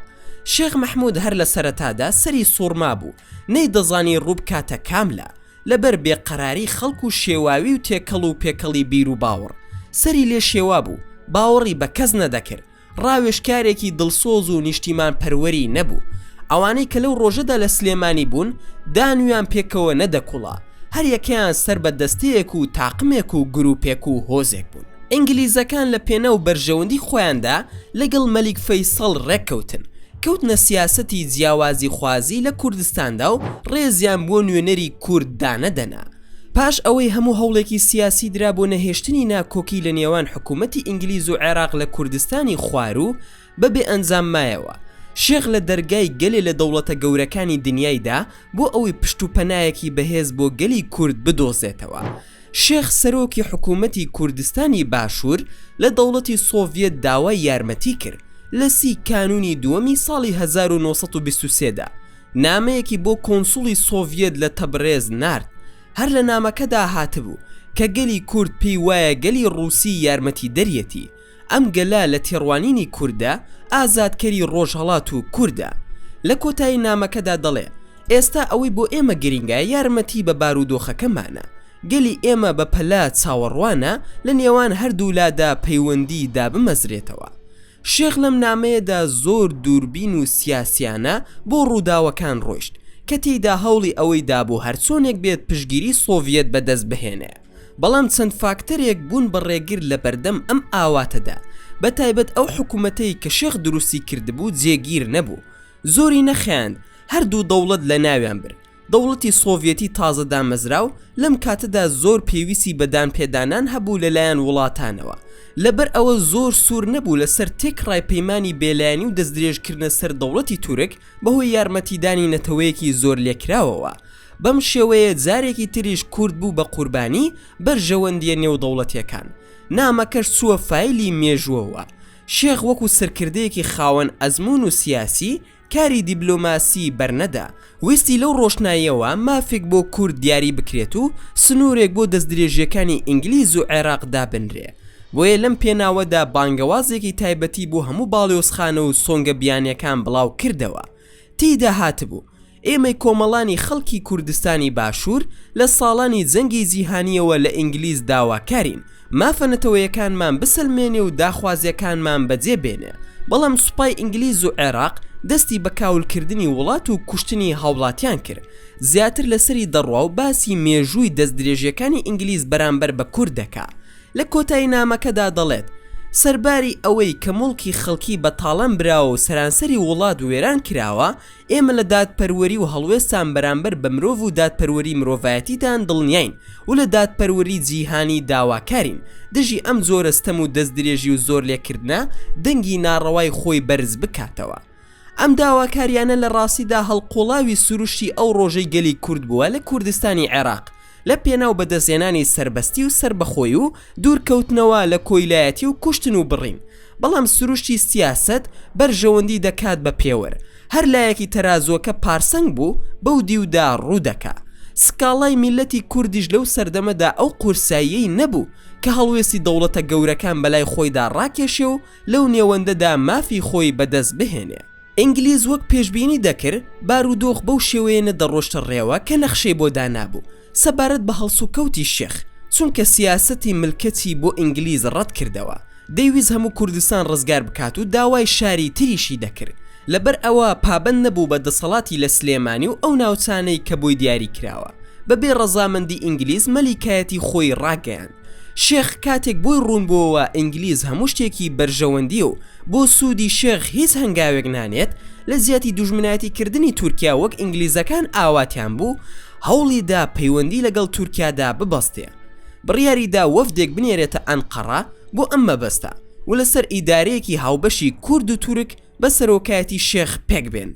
Speaker 1: شێخ مەحموود هەر لە سەرەتادا سەری سوورما بوو، نەیدەزانی ڕوو بکاتە کاملە لەبەر بێقەراری خەڵک و شێواوی و تێکەڵ و پێکەڵی بیر و باوەڕ. سەری لێ شێوا بوو، باوەڕی بە کەس نەدەکرد، ڕاوێژکارێکی دڵسۆز و نیشتیمان پەروەری نەبوو. ئەوانەی کە لەو ڕۆژەدا لە سلێمانی بوون دانویان پێکەوە نەدەکوڵا، هەر یەکەیان سەر بە دەستەیەک و تاقمێک و گروپێک و هۆزێک بوون. ئینگلیزەکان لە پێنە و بەرژەوەندی خۆیاندا لەگەڵ مەلیک فەیسەڵ ڕێککەوتن، کەوتنە سیاسەتی جیاوازی خوازی لە کوردستاندا و ڕێزیان بۆ نوێنەری کورد دانەدەنا. پاش ئەوەی هەموو هەوڵێکی سیاسی درا بۆ نەهێشتنی ناکۆکی لە نێوان حکوومەتی ئینگلیز و عێراق لە کوردستانی خوار و بەبێ ئەنجام مایەوە، شێخ لە دەرگای گەلێ لە دەوڵەتە گەورەکانی دنیایدا بۆ ئەوەی پشت و پەنایەکی بەهێز بۆ گەلی کورد بدۆزێتەوە. شێخ سەرۆکی حکوومەتی کوردستانی باشوور لە دەوڵەتی سۆڤیەت داوای یارمەتی کرد لە 30 کانونی دووەمی ساڵی 1923دا. نامەیەکی بۆ کۆنسوڵی سۆڤیەت لە تەبرێز نارد. هەر لە نامەکەدا هاتبوو کە گەلی کورد پێی وایە گەلی ڕووسی یارمەتی دەریەتی، ئەم گەلا لە تێڕوانینی کووردە ئازادکەری ڕۆژهەڵات و کووردە. لە کۆتایی نامەکەدا دەڵێ ئێستا ئەوەی بۆ ئێمە گرنگە یارمەتی بە بارودۆخەکەمانە، گەلی ئێمە بە پەلا چاوەڕوانە لە نێوان هەردوولادا پەیوەندی دا بمەزرێتەوە. شێخ لەم نامەیەدا زۆر دووربین و سیاسیانە بۆ ڕووداوەکان ڕۆیشت کە تێیدا هەوڵی ئەوەی دابوو هەرچۆنێک بێت پشگیری سۆڤیەت بەدەست بهێنێ. بەڵام چەند فاکتەرێک بوون بەڕێگر لە بەردەم ئەم ئاواتەدا، بە تایبەت ئەو حکوومەتەی کە شێخ دروستی کردبوو جێگیر نەبوو، زۆری نەخیاند، هەردوو دەوڵەت لە ناویان برد. دەوڵەتی سۆڤیەتی تازە دامەزراو لەم کاتەدا زۆر پێویستی بەدان پێدانان هەبوو لەلایەن وڵاتانەوە، لەبەر ئەوە زۆر سوور نەبوو لەسەر تێکڕای پەیمانی بێلایەنی و دەستدرێژکردنە سەر دەوڵەتی تورک بەهۆی یارمەتیدانی نەتەوەیەکی زۆر لێکراوەوە. بەم شێوەیە جارێکی تریش کورد بوو بە قوربانی بەرژەوەندیە نێودەوڵەتیەکان. نامەکەش چووە فایلی مێژووەوە. شێخ وەکو سەرکردەیەکی خاوەن ئەزمون و سیاسی کاری دیبلۆماسی بەرنەدا، ویستی لەو ڕۆشناییەوە مافێک بۆ کورد دیاری بکرێت و سنوورێک بۆ دەستدرێژیەکانی ئینگلیز و عێراق دابنرێ. بۆیە لەم پێناوەدا بانگەوازێکی تایبەتی بۆ هەموو باڵیۆزخانە و سۆنگە بیانیەکان بڵاو کردەوە. تێیدا هاتبوو ئێمەی کۆمەڵانی خەڵکی کوردستانی باشوور لە ساڵانی جەنگی جیهانیەوە لە ئینگلیز داواکارین مافەنەتەوەیەکانمان بسەلمێنێ و داخوازیەکانمان بەجێ بێنێ، بەڵام سوپای ئینگلیز و عێراق دەستی بە کاولکردنی وڵات و کوشتنی هاوڵاتیان کرد. زیاتر لەسەری دەڕوا و باسی مێژووی دەستدرێژیەکانی ئینگلیز بەرامبەر بە کورد دەکا. لە کۆتایی نامەکەدا دەڵێت سەرباری ئەوەی کە موڵکی خەڵکی بە تاڵەم براوە و سەرانسەری وڵات وێران کراوە، ئێمە لە دادپەروەری و هەڵوێستان بەرامبەر بە مرۆڤ و دادپەروەری مرۆڤایەتیدان دڵنیاین و لە دادپەروەری جیهانی داواکارین. دژی ئەم زۆرەستەم و دەستدرێژی و زۆر لێکردنە دەنگی ناڕەوای خۆی بەرز بکاتەوە. ئەم داواکاریانە لە ڕاستیدا هەڵقۆڵاوی سروشتی ئەو ڕۆژەی گەلی کورد بووە لە کوردستانی عێراق، لە پێناو بەدەستێنانی سربەستی و سربەخۆی و دوورکەوتنەوە لە کۆیلایەتی و کوشتن و بڕین. بەڵام سروشتی سیاست بەرژەوەندی دەکات بە پێوەر، هەر لایەکی تەرازۆکە پارسەنگ بوو بەو دیودا ڕوودەکا. سکاڵای میلەتی کوردیش لەو سەردەمەدا ئەو قورساییەی نەبوو کە هەڵوێستی دەوڵەتە گەورەکان بەلای خۆیدا ڕاکێشێ و لەو نێوەندەدا مافی خۆی بەدەست بهێنێ. ئینگلیز وەک پێشبینی دەکرد بارودۆخ بەو شێوەیە نەدەڕۆشتە ڕێوە کە نەخشەی بۆ دانابوو سەبارەت بە هەڵسوکەوتی شێخ، چونکە سیاسەتی ملکەتی بۆ ئینگلیز ڕەت کردەوە. دەیویست هەموو کوردستان ڕزگار بکات و داوای شاری تریشی دەکرد، لەبەر ئەوە پابەند نەبوو بە دەسەڵاتی لە سلێمانی و ئەو ناوچانەی کە بۆی دیاری کراوە. بەبێ ڕەزامەندی ئینگلیز مەلیکایەتی خۆی ڕاگەیاند. شێخ کاتێک بۆی ڕوونبووەوە ئینگلیز هەموو شتێکی بەرژەوەندی و بۆ سوودی شێخ هیچ هەنگاوێک نانێت، لە زیاتی دوژمنایەتی کردنی تورکیا وەک ئینگلیزەکان ئاواتیان بوو، هەوڵیدا پەیوەندی لەگەڵ تورکیادا ببەستێ. بڕیاریدا وەفدێک بنێرێتە ئەنقەرە بۆ ئەم مەبەستە و لەسەر ئیدارەیەکی هاوبەشی کورد و تورک بە سەرۆکایەتی شێخ پێک بێن.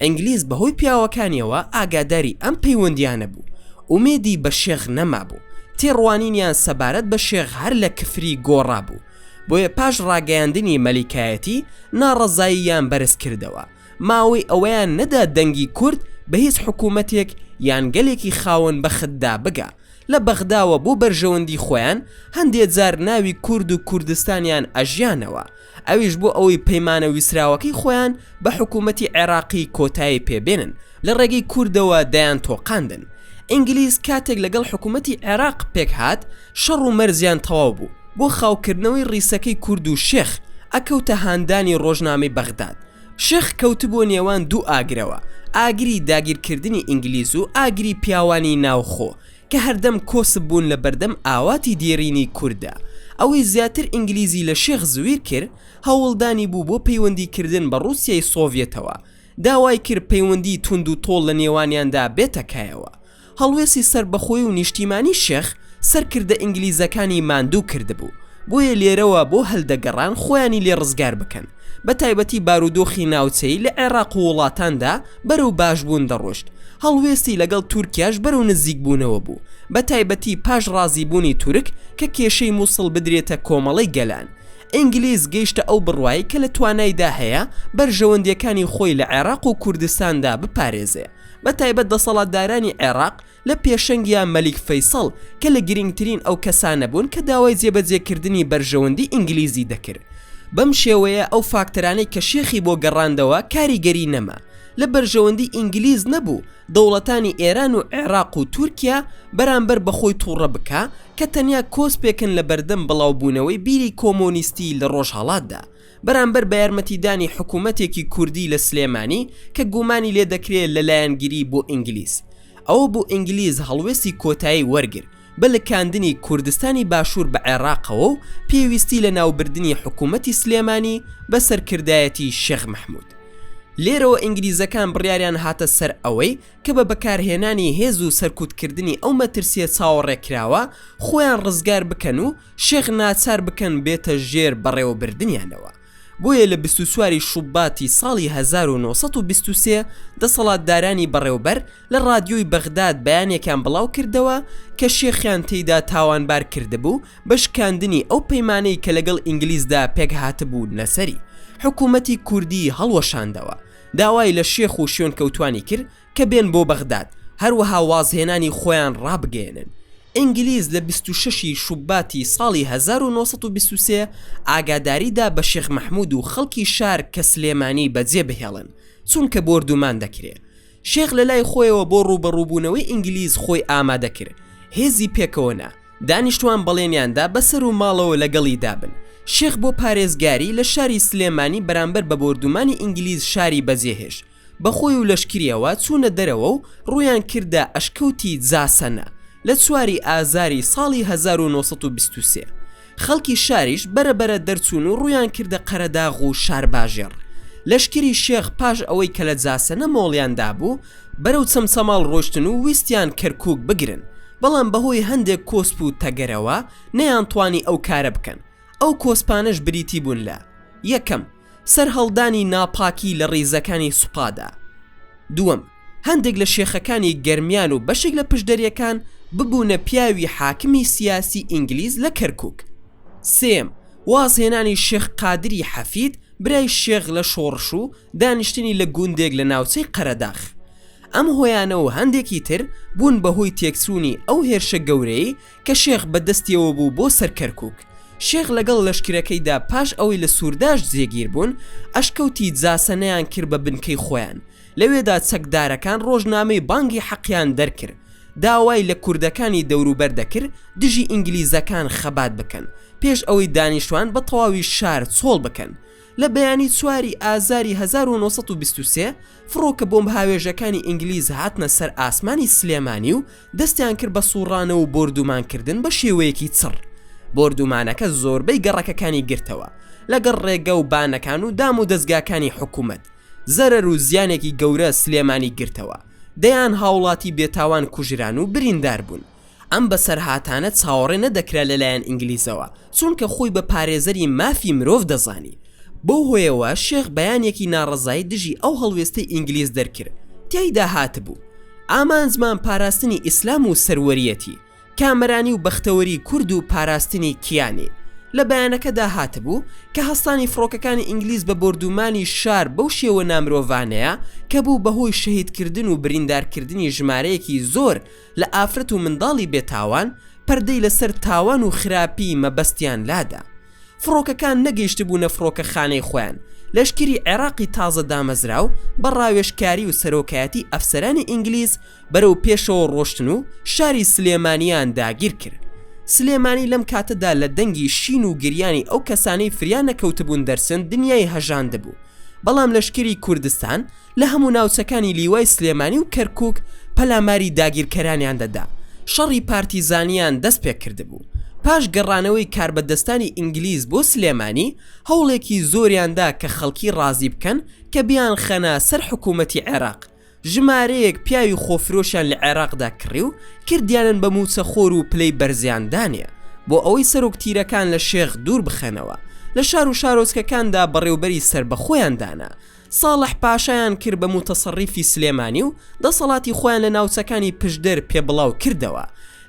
Speaker 1: ئینگلیز بەهۆی پیاوەکانیەوە ئاگاداری ئەم پەیوەندیانە بوو، ئومێدی بە شێخ نەمابوو، تێڕوانینیان سەبارەت بە شێخ هەر لە کفری گۆڕا بوو. بۆیە پاش ڕاگەیاندنی مەلیکایەتی ناڕەزاییان بەرز کردەوە. ماوەی ئەوەیان نەدا دەنگی کورد بە هیچ حکوومەتێک یان گەلێکی خاوەن بەخدا بگا. لە بەغداوە بۆ بەرژەوەندی خۆیان هەندێک جار ناوی کورد و کوردستانیان ئەژیانەوە، ئەویش بۆ ئەوەی پەیمانە ویسراوەکەی خۆیان بە حکوومەتی عێراقی کۆتایی پێبێنن، لە ڕێگەی کوردەوە دایان تۆقاندن. ئینگلیز کاتێک لەگەڵ حکوومەتی عێراق پێک هات، شەڕ و مەرزیان تەواو بوو. بۆ خاوکردنەوەی ڕیسەکەی کورد و شێخ ئەکەوتە هاندانی ڕۆژنامەی بەغداد. شێخ کەوتبووە نێوان دوو ئاگرەوە، ئاگری داگیرکردنی ئینگلیز و ئاگری پیاوانی ناوخۆ کە هەردەم کۆسب بوون لە بەردەم ئاواتی دێرینی کووردە. ئەوەی زیاتر ئینگلیزی لە شێخ زویر کرد، هەوڵدانی بوو بۆ پەیوەندیکردن بە ڕووسیای سۆڤیەتەوە. داوای کرد پەیوەندی تونند و تۆڵ لە نێوانیاندا بێتەکایەوە. هەڵوێستی سربەخۆی و نیشتیمانی شێخ سەرکردە ئینگلیزەکانی ماندوو کردبوو، بۆیە لێرەوە بۆ هەلدەگەڕان خۆیانی لێ ڕزگار بکەن. بە تایبەتی بارودۆخی ناوچەی لە عێراق و وڵاتاندا بەرەو باشبوون دەڕۆشت. هەڵوێستی لەگەڵ تورکیاش بەرەو نزیک بوونەوە بوو، بە تایبەتی پاش ڕازیبوونی تورک کە کێشەی مووسڵ بدرێتە کۆمەڵەی گەلان. ئینگلیز گەیشتە ئەو بڕوایی کە لە توانایدا هەیە بەرژەوەندیەکانی خۆی لە عێراق و کوردستاندا بپارێزێ، بە تایبەت دەسەڵاتدارانی عێراق لە پێشەنگیان مەلیک فەیسەڵ کە لە گرنگترین ئەو کەسانە بوون کە داوای جێبەجێکردنی بەرژەوەندی ئینگلیزی دەکرد. بەم شێوەیە ئەو فاکتەرانەی کە شێخی بۆ گەڕاندەوە کاریگەری نەما، لە بەرژەوەندی ئینگلیز نەبوو دەوڵەتانی ئێران و عێراق و تورکیا بەرامبەر بەخۆی تووڕە بکە کە تەنیا کۆسپێکن لە بەردەم بڵاوبوونەوەی بیری کۆمۆنیستی لە ڕۆژهەڵاتدا. بەرامبەر بە یارمەتیدانی حکوومەتێکی کوردی لە سلێمانی کە گومانی لێ دەکرێت لەلایەنگیری بۆ ئینگلیز. ئەوە بۆ ئینگلیز هەڵوێستی کۆتایی وەرگر بە لەکاندنی کوردستانی باشوور بە عێراقەوە و پێویستی لە ناوبردنی حکوومەتی سلێمانی بە سەرکردایەتی شێخ مەحموود. لێرەوە ئینگلیزەکان بڕیاریان هاتە سەر ئەوەی کە بە بەکارهێنانی هێز و سەرکوتکردنی ئەو مەترسیە چاوەڕێکراوە خۆیان ڕزگار بکەن و شێخ ناچار بکەن بێتە ژێر بەڕێوەبردنیانەوە. بۆیە لە 24 شوباتی ساڵی 1923 دەسەڵاتدارانی بەڕێوەبەر لە رادیۆی بەغداد بەیانێکیان بڵاو کردەوە کە شێخیان تێیدا تاوانبار کردهبوو بە شکاندنی ئەو پەیمانەی کە لەگەڵ ئینگلیزدا پێک هاتبوو نەسەری. حکوومەتی کوردی هەڵوەشاندەوە، داوای لە شێخ و شوێن کەوتوانی کرد کە بێن بۆ بەغداد، هەروەها وازهێنانی خۆیان ڕابگەێنن. ئینگلیز لە 26 شوباتی ساڵی 1923 ئاگاداریدا بە شێخ مەحموود و خەڵکی شار کە سلێمانی بەجێ بهێڵن چونکە بۆردومان دەکرێت. شێخ لە لای خۆیەوە بۆ ڕوبەڕووبوونەوەی ئینگلیز خۆی ئامادە کرد، هێزی پێکەوەنا، دانیشتوان بەڵێنیاندا بەسەر و ماڵەوە لەگەڵی دابن. شێخ بۆ پارێزگاری لە شاری سلێمانی بەرامبەر بە بۆردومانی ئینگلیز شاری بەجێهێش، بەخۆی و لەشکریەوە چوونە دەرەوە و ڕویان کردە ئەشکەوتی جاسەنە لە 4 ئازاری ساڵی 1923. خەڵکی شاریش بەرەبەرە دەرچوون و ڕویان کردە قەرەداغ و شارباژێر. لەشکری شێخ پاش ئەوەی کە لە جاسەنە مۆڵیاندا بوو بەرەو چەمچەماڵ ڕۆشتن و ویستیان کەرکووک بگرن، بەڵام بەهۆی هەندێک کۆسپ و تەگەرەوە نەیانتوانی ئەو کارە بکەن. ئەو کۆسپانش بریتی بوون لە: یەکەم، سەرهەڵدانی ناپاکی لە ڕێزەکانی سوپادا. دووەم، هەندێک لە شێخەکانی گەرمیان و بەشێک لە پشدەریەکان ببوونە پیاوی حاکمی سیاسی ئینگلیز لە کەرکووک. سێم، وازهێنانی شێخ قادری حەفید برای شێخ لە شۆڕش و دانیشتنی لە گوندێک لە ناوچەی قەرەداغ. ئەم هۆیانە و هەندێکی تر بوون بەهۆی تێکچوونی ئەو هێرشە گەورەی کە شێخ بەدەستیەوە بوو بۆ سەر کەرکووک. شێخ لەگەڵ لەشکرەکەیدا پاش ئەوەی لە سوورداش جێگیر بوون ئەشکەوتی جاسەنەیان کرد بە بنکەی خۆیان. لەوێدا چەکدارەکان ڕۆژنامەی بانگی حەقیان دەرکرد، داوای لە کوردەکانی دەوروبەر دەکرد دژی ئینگلیزەکان خەبات بکەن پێش ئەوەی دانیشتوان بە تەواوی شار چۆڵ بکەن. لە بەیانی 4 ئازاری 1923 فڕۆکە بۆمب هاوێژەکانی ئینگلیز هاتنە سەر ئاسمانی سلێمانی و دەستیان کرد بە سوڕانە و بۆردومانکردن بە شێوەیەکی چڕ. بۆردومانەکە زۆربەی گەڕەکەکانی گرتەوە لەگەڵ ڕێگە و بانەکان و دام و دەستگاکانی حکوومەت. زەرەر و زیانێکی گەورە سلێمانی گرتەوە، دەیان هاوڵاتی بێتاوان کوژران و بریندار بوون. ئەم بەسەرهاتانە چاوەڕێ نەدەکرا لەلایەن ئینگلیزەوە چونکە خۆی بە پارێزەری مافی مرۆڤ دەزانی. بۆ هۆیەوە شێخ بەیانێکی ناڕەزایی دژی ئەو هەڵوێستەی ئینگلیز دەرکرد، تیایدا هاتبوو ئامانجمان پاراستنی ئیسلام و سەروەریەتی، کامەرانی و بەختەوەری کورد و پاراستنی کیانی. لە بەیانەکەدا هاتبوو کە هەستانی فڕۆکەکانی ئینگلیز بە بۆردومانی شار بەو شێوە نامرۆڤانەیە کە بوو بەهۆی شەهیدکردن و بریندارکردنی ژمارەیەکی زۆر لە ئافرەت و منداڵی بێتاوان پەردەی لەسەر تاوان و خراپی مەبەستیان لادا. فڕۆکەکان نەگەیشت بوونە فڕۆکە خانەی خۆیان. لەشکری عێراقی تازە دامەزراو بە ڕاوێژکاری و سەرۆکایەتی ئەفسەرانی ئینگلیز بەرەو پێشەوە ڕۆشتن و شاری سلێمانیان داگیر کرد. سلێمانی لەم کاتەدا لە دەنگی شین و گریانی ئەو کەسانەی فریان نەکەوتبوون دەرسن دنیای هەژاندە بوو. بەڵام لەشکری کوردستان لە هەموو ناوچەکانی لیوای سلێمانی و کەرکووک پەلاماری داگیرکەرانیان دەدا. شەڕی پارتیزانیان دەست پێ کردبوو. پاش گەڕانەوەی کاربەدەستانی ئینگلیز بۆ سلێمانی هەوڵێکی زۆریاندا کە خەڵکی ڕازی بکەن کە بیان خەنە سەر حکوومەتی عێراق. ژمارەیەک پیاوی خۆفرۆشیان لە عێراقدا کڕی و کردیانن بە موچەخۆر و پلەی بەرزیاندانێ بۆ ئەوەی سەرۆک تیرەکان لە شێخ دوور بخەنەوە. لە شار و شارۆچکەکاندا بەڕێوبەری سەر بەخۆیان دانا. ساڵح پاشایان کرد بە متەسەڕیفی سلێمانی و دەسەڵاتی خۆیان لە ناوچەکانی پشدەر پێبڵاو کردەوە.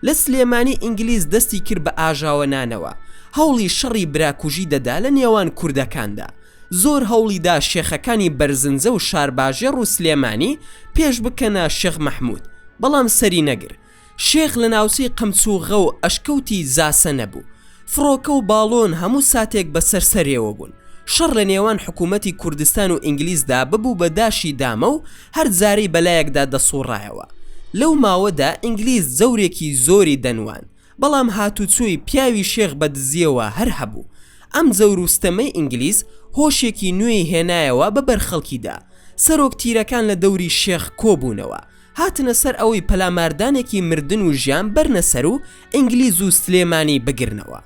Speaker 1: لە سلێمانی ئینگلیز دەستی کرد بە ئاژاوەنانەوە، هەوڵی شەڕی براکوژی دەدا لە نێوان کوردەکاندا. زۆر هەوڵیدا شێخەکانی بەرزنجە و شارباژێر و سلێمانی پێش بکەنە شێخ مەحموود، بەڵام سەری نەگر. شێخ لە ناوچەی قەمچوغە و ئەشکەوتی زاسە نەبوو. فڕۆکە و باڵۆن هەموو ساتێک بەسەرسەرێوە بوون. شەڕ لە نێوان حکوومەتی کوردستان و ئینگلیزدا ببوو بە داشی دامە و هەر جارەی بەلایەکدا دەسوڕایەوە. لەو ماوەدا ئینگلیز جەورێکی زۆری دەنوان، بەڵام هاتوچۆی پیاوی شێخ بەدزیەوە هەر هەبوو. ئەم جەوروستەمەی ئینگلیز هۆشێکی نوێی هێنایەوە بە بەرخەڵکیدا. سەرۆک تیرەکان لە دەوری شێخ کۆبوونەوە، هاتنە سەر ئەوەی پەلاماردانێکی مردن و ژیان بەرنە سەر و ئینگلیز و سلێمانی بگرنەوە.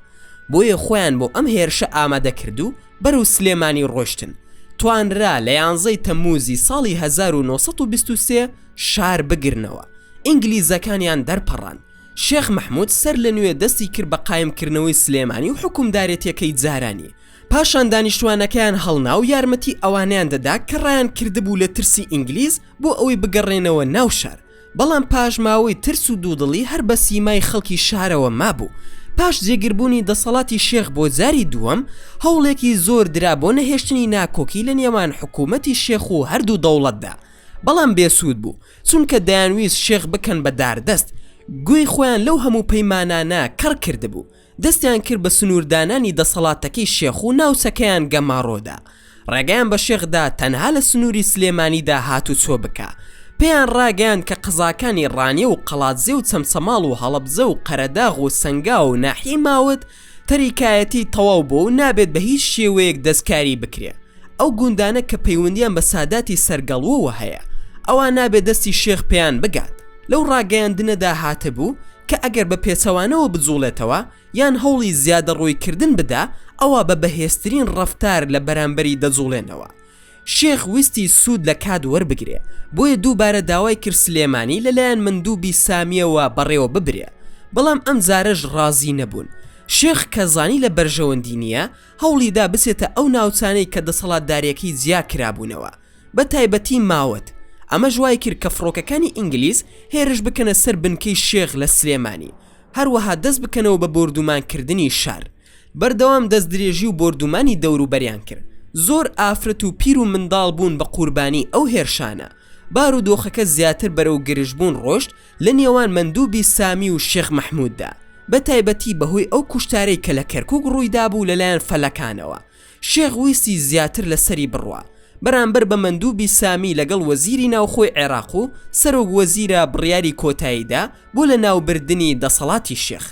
Speaker 1: بۆیە خۆیان بۆ ئەم هێرشە ئامادە کرد و بەرەو سلێمانی ڕۆشتن. توانرا لە 11 تەمموزی ساڵی 1923 شار بگرنەوە. ئینگلیزەکانیان دەرپەڕان. شێخ مەحموود سەر لە نوێ دەستی کرد بە قایمکردنەوەی سلێمانی و حکومدارێتیەکەی جارانی. پاشان دانیشتوانەکەیان هەڵنا و یارمەتی ئەوانیان دەدا کە ڕایان کردبوو لە ترسی ئینگلیز بۆ ئەوەی بگەڕێنەوە ناو شار. بەڵام پاش ماوەی ترس و دوودڵی هەر بە سیمای خەڵکی شارەوە مابوو. پاش جێگیربوونی دەسەڵاتی شێخ بۆ جاری دووەم، هەوڵێکی زۆر درا بۆ نەهێشتنی ناکۆکی لە نێوان حکوومەتی شێخ و هەردوو دەوڵەتدا. بەڵام بێسوود بوو، چونکە دەیانویست شێخ بکەن بە داردەست. گوێی خۆیان لەو هەموو پەیمانانە کەڕ کردبوو. دەستیان کرد بە سنووردانانی دەسەڵاتەکەی شێخ و ناوچەکەیان گەماڕۆدا. ڕێگەیان بە شێخدا تەنها لە سنووری سلێمانیدا هاتو چۆ بکە. پێیان ڕاگەیان کە قزاکانی ڕانیە و قەڵاتزێ و چەمچەماڵ و هەڵەبزە و قەرەداغ و سەنگا و ناحی ماوت تەریکایەتی تەواو بۆ و نابێت بە هیچ شێوەیەک دەستکاری بکرێ. ئەو گوندانە کە پەیوەندیان بە ساداتی سەرگەڵوەوە هەیە، ئەوان نابێت دەستی شێخ پێیان بگات. لەو ڕاگەیاندنەدا هاتەبوو کە ئەگەر بە پێچەوانەوە بجوڵێتەوە یان هەوڵی زیادە ڕوویکردن بدا، ئەوە بە بەهێزترین ڕەفتار لە بەرامبەری دەجوڵێنەوە. شێخ ویستی سوود لە کات وەربگرێ، بۆیە دووبارە داوای کرد سلێمانی لەلایەن مندوبی سامیەوە بەڕێوە ببرێ. بەڵام ئەم جارەش ڕازی نەبوون. شێخ کە زانی لە بەرژەوەندی نییە، هەوڵیدا بچێتە ئەو ناوچانەی کە دەسەڵاتدارێکی جیا کرابوونەوە، بە تایبەتی ماوت. ئەمە ژوای کرد کە فڕۆکەکانی ئینگلیز هێرش بکەنە سەر بنکەی شێخ لە سلێمانی، هەروەها دەست بکەنەوە بە بۆردومانکردنی شار. بەردەوام دەست درێژی و بۆردومانی دەوروبەریان کرد. زۆر ئافرەت و پیر و منداڵ بوون بە قوربانی ئەو هێرشانە. بارودۆخەکە زیاتر بەرەو گرژبوون ڕۆشت لە نێوان مندوبی سامی و شێخ مەحمووددا، بە تایبەتی بەهۆی ئەو کوشتارەی کە لە کەرکووک ڕوویدا بوو لەلایەن فەلەکانەوە. شێخ ویستی زیاتر لەسەری بڕوا، بەرامبەر بە مندوبی سامی لەگەڵ وەزیری ناوخۆی عێراق و سەرۆک وەزیرە بڕیاری کۆتاییدا بۆ لە ناوبردنی دەسەڵاتی شێخ.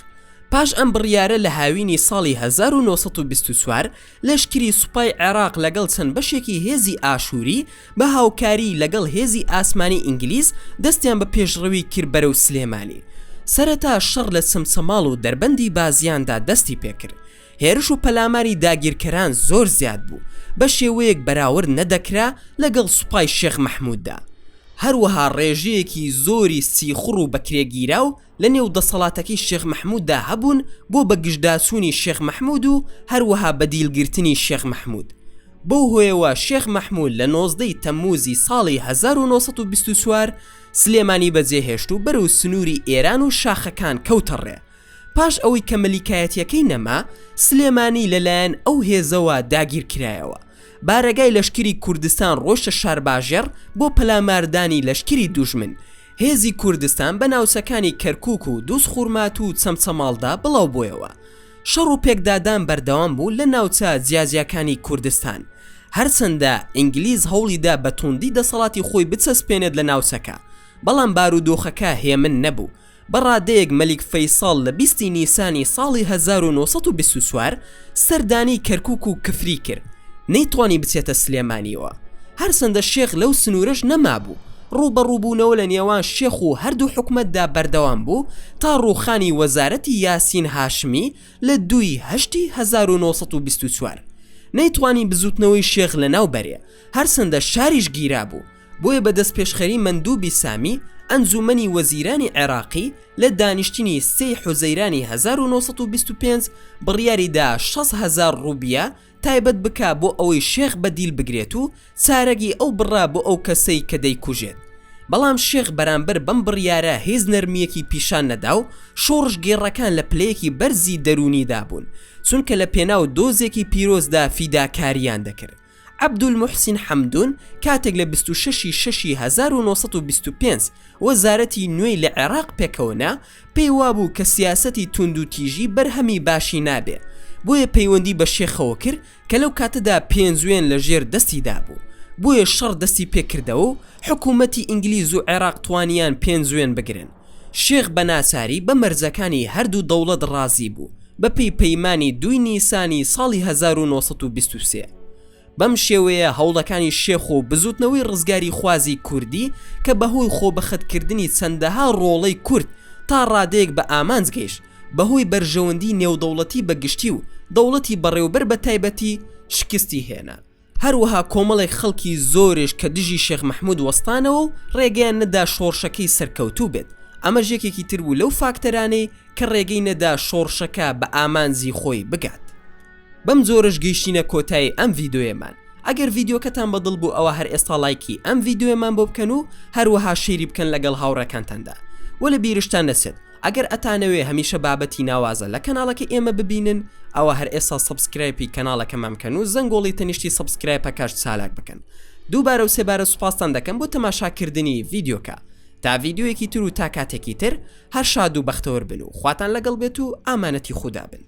Speaker 1: پاش ئەم بڕیارە لە هاوینی ساڵی 1924 لەشکری سوپای عێراق لەگەڵ چەند بەشێکی هێزی ئاشووری بە هاوکاری لەگەڵ هێزی ئاسمانی ئینگلیز دەستیان بە پێشڕەوی کرد بەرەو سلێمانی. سەرەتا شەڕ لە چەمچەماڵ و دەربەندی بازیاندا دەستی پێکرد. هێرش و پەلاماری داگیرکەران زۆر زیاد بوو، بە شێوەیەک بەراورد نەدەکرا لەگەڵ سوپای شێخ مەحمووددا. هەروەها ڕێژەیەکی زۆری سیخڕ و بەکرێگیرا و لە نێو دەسەڵاتەکەی شێخ مەحمووددا هەبوون بۆ بەگشتداچوونی شێخ مەحموود و هەروەها بەدیلگرتنی شێخ مەحموود. بەو هۆیەوە شێخ مەحموود لە 19 تەمموزی ساڵی 1924 سلێمانی بەجێهێشت و بەرەو سنووری ئێران و شاخەکان کەوتەڕێ. پاش ئەوەی کە مەلیکایەتیەکەی نەما، سلێمانی لەلایەن ئەو هێزەوە داگیر کرایەوە. بارەگای لەشکری کوردستان ڕۆشتە شارباژێر بۆ پەلاماردانی لەشکری دوژمن. هێزی کوردستان بە ناوچەکانی کەرکووک و دووسخورمات و چەمچەماڵدا بڵاو بۆیەوە. شەڕ و پێکدادان بەردەوام بوو لە ناوچە جیاجیەکانی کوردستان، هەرچەندە ئینگلیز هەوڵیدا بە توندی دەسەڵاتی خۆی بچەسپێنێت لە ناوچەکە، بەڵام بارودۆخەکە هێمن نەبوو. بەڕادەیەک مەلیک فەیساڵ لە 20 نیسانی ساڵی 1924 سەردانی کەرکووک و کفری کرد، نەیتوانی بچێتە سلێمانیەوە. هەرچەندە شێخ لەو سنوورەش نەمابوو. ڕوبەڕووبوونەوە لە نێوان شێخ و هەردوو حکومەتدا بەردەوام بوو تا ڕووخانی وەزارەتی یاسین هاشمی لە 2 هەشتی 1924 نەیتوانی بزوتنەوەی شێخ لە ناو بەرێ، هەرچەندە شاریش گیرا بوو. بۆیە بە دەستپێشخەری مندوبی سامی ئەنجومەنی وەزیرانی عێراقی لە دانیشتنی 3 حوزەیرانی 1925 بڕیاریدا 60,000 ڕوبیە تایبەت بکا بۆ ئەوەی شێخ بەدیل بگرێت و چارەگی ئەو بڕا بۆ ئەو کەسەی کە دەیکوژێت. بەڵام شێخ بەرامبەر بەم بڕیارە هێز نەرمیەکی پیشان نەدا و شۆڕش گێڕەکان لە پلەیەکی بەرزی دەرونیدا بوون، چونکە لە پێناو دۆزێکی پیرۆزدا فیداکاریان دەکرد. عەبدولموحسین حەمدون کاتێک لە 26/6/1925 وەزارەتی نوێی لە عێراق پێکەوەنا، پێی وابوو کە سیاسەتی تونند و تیژی بەرهەمی باشی نابێ، بۆیە پەیوەندی بە شێخەوە کرد کە لەو کاتەدا پێنجوێن لە ژێر دەستیدا بوو. بۆیە شەڕ دەستی پێکردەوە و حکوومەتی ئینگلیز و عێراق توانیان پێنجوێن بگرن. شێخ بە ناچاری بە مەرجەکانی هەردوو دەوڵەت ڕازی بوو، بەپێی پەیمانی 2 نیسانی ساڵی 1923. بەم شێوەیە هەوڵەکانی شێخ و بزوتنەوەی ڕزگاری خوازی کوردی کە بەهۆی خۆبەخەتکردنی چەندەها ڕۆڵەی کورد تا ڕادەیەک بە ئامانج گەیشت بەهۆی بەرژەوەندی نێودەوڵەتی بەگشتی و دەوڵەتی بەڕێوەبەر بە تایبەتی شکستی هێنا. هەروەها کۆمەڵێک خەڵکی زۆرش کە دژی شێخ مەحموود وەستانەوە و ڕێگەیان نەدا شۆڕشەکەی سەرکەوتوو بێت. ئەمە یەکێکی تر بوو لەو فاکتەرانەی کە ڕێگەی نەدا شۆڕشەکە بە ئامانزی خۆی بگات. بەم جۆرەش گەیشتینە کۆتایی ئەم ڤیدۆیەمان. ئەگەر ڤیدۆکەتان بەدڵ بوو ئەوە هەر ئێستا لایکی ئەم ڤیدۆیەمان بۆ بکەن و هەروەها شێری بکەن لەگەڵ هاوڕێکانتاندا. وە لە بیرشتان نەچێت ئەگەر ئەتانەوێ هەمیشە بابەتی ناوازە لە کەناڵەکە ئێمە ببینن ئەوە هەر ئێستا سەبسکرایبی کەناڵەکەمان بکەن و زەنگۆڵی تەنیشتی سەبسکرایبە کاش چالاک بکەن. دووبارە و سێبارە سوپاسان دەکەم بۆ تەماشاکردنی ڤیدۆکە. تا ڤیدۆیەکی تر و تا کاتێکی تر هەر شاد و بەختەوەر بن و خواتان لەگەڵ بێت و ئامانەتی خودا بن.